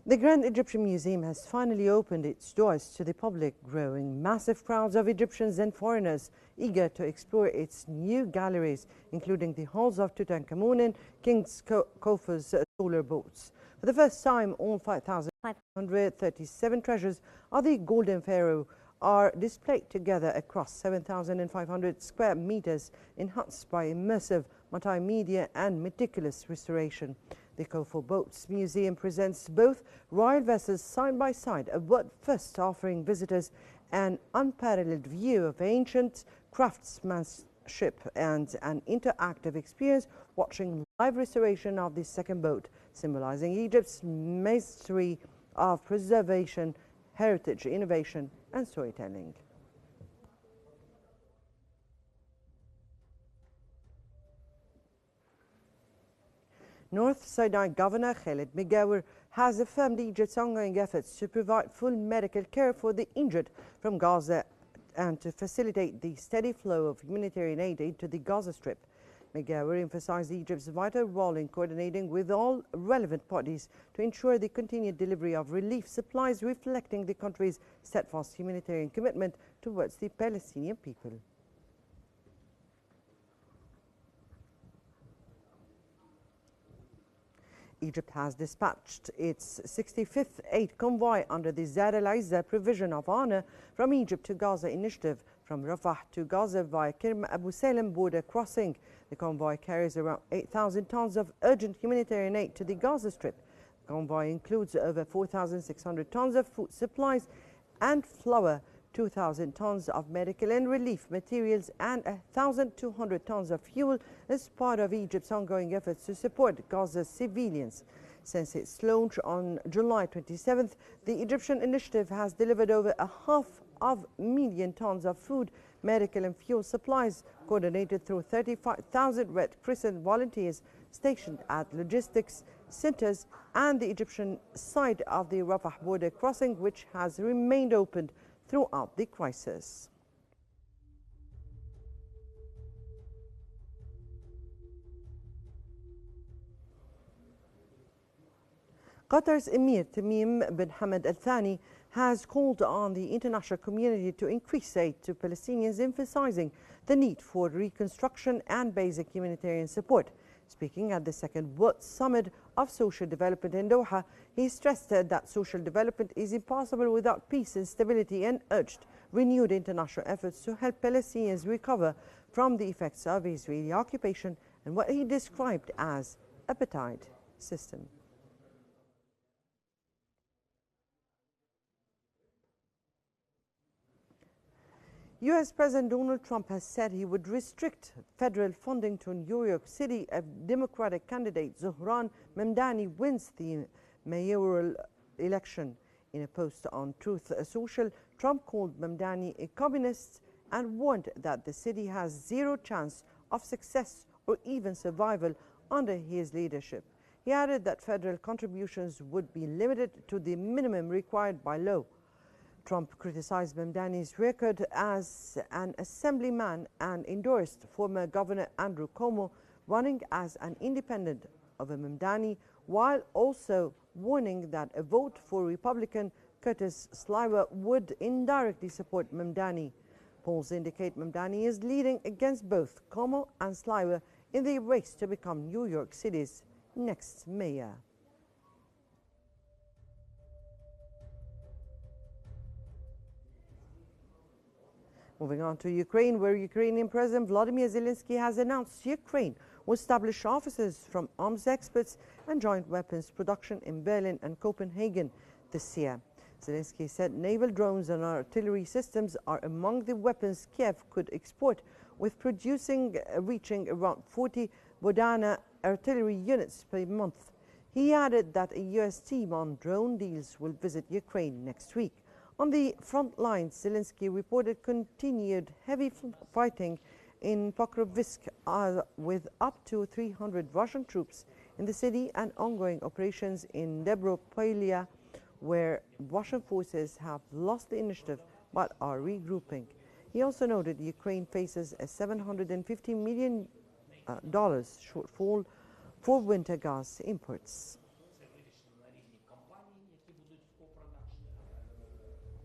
The Grand Egyptian Museum has finally opened its doors to the public, drawing massive crowds of Egyptians and foreigners eager to explore its new galleries, including the halls of Tutankhamun and King Khufu's solar boats. For the first time, all 5,537 treasures of the Golden Pharaoh are displayed together across 7,500 square meters in huts by immersive multimedia and meticulous restoration. The Khufu Boats Museum presents both royal vessels side by side, a world first offering visitors an unparalleled view of ancient craftsmanship and an interactive experience watching live restoration of the second boat, symbolizing Egypt's mastery of preservation, heritage, innovation, and storytelling. North Sinai Governor Khaled Megawer has affirmed Egypt's ongoing efforts to provide full medical care for the injured from Gaza and to facilitate the steady flow of humanitarian aid into the Gaza Strip. Megawer emphasized Egypt's vital role in coordinating with all relevant parties to ensure the continued delivery of relief supplies, reflecting the country's steadfast humanitarian commitment towards the Palestinian people. Egypt has dispatched its 65th aid convoy under the Zad al-Izza provision of honor from Egypt to Gaza initiative from Rafah to Gaza via Kirm Abu Salem border crossing. The convoy carries around 8,000 tons of urgent humanitarian aid to the Gaza Strip. The convoy includes over 4,600 tons of food supplies and flour, 2,000 tons of medical and relief materials, and 1,200 tons of fuel as part of Egypt's ongoing efforts to support Gaza's civilians. Since its launch on July 27th, the Egyptian initiative has delivered over 500,000 tons of food, medical and fuel supplies, coordinated through 35,000 Red Crescent volunteers stationed at logistics centers and the Egyptian side of the Rafah border crossing, which has remained open throughout the crisis. Qatar's Emir Tamim bin Hamad Al Thani has called on the international community to increase aid to Palestinians, emphasizing the need for reconstruction and basic humanitarian support. Speaking at the second World Summit of Social Development in Doha, he stressed that social development is impossible without peace and stability and urged renewed international efforts to help Palestinians recover from the effects of Israeli occupation and what he described as apartheid system. U.S. President Donald Trump has said he would restrict federal funding to New York City if Democratic candidate Zohran Mamdani wins the mayoral election. In a post on Truth Social, Trump called Mamdani a communist and warned that the city has zero chance of success or even survival under his leadership. He added that federal contributions would be limited to the minimum required by law. Trump criticized Mamdani's record as an assemblyman and endorsed former Governor Andrew Cuomo running as an independent over Mamdani, while also warning that a vote for Republican Curtis Sliwa would indirectly support Mamdani. Polls indicate Mamdani is leading against both Cuomo and Sliwa in the race to become New York City's next mayor. Moving on to Ukraine, where Ukrainian President Vladimir Zelensky has announced Ukraine will establish offices from arms experts and joint weapons production in Berlin and Copenhagen this year. Zelensky said naval drones and artillery systems are among the weapons Kiev could export, with producing reaching around 40 Bodana artillery units per month. He added that a U.S. team on drone deals will visit Ukraine next week. On the front lines, Zelensky reported continued heavy fighting in Pokrovsk with up to 300 Russian troops in the city and ongoing operations in Debropolya, where Russian forces have lost the initiative but are regrouping. He also noted Ukraine faces a $750 million shortfall for winter gas imports.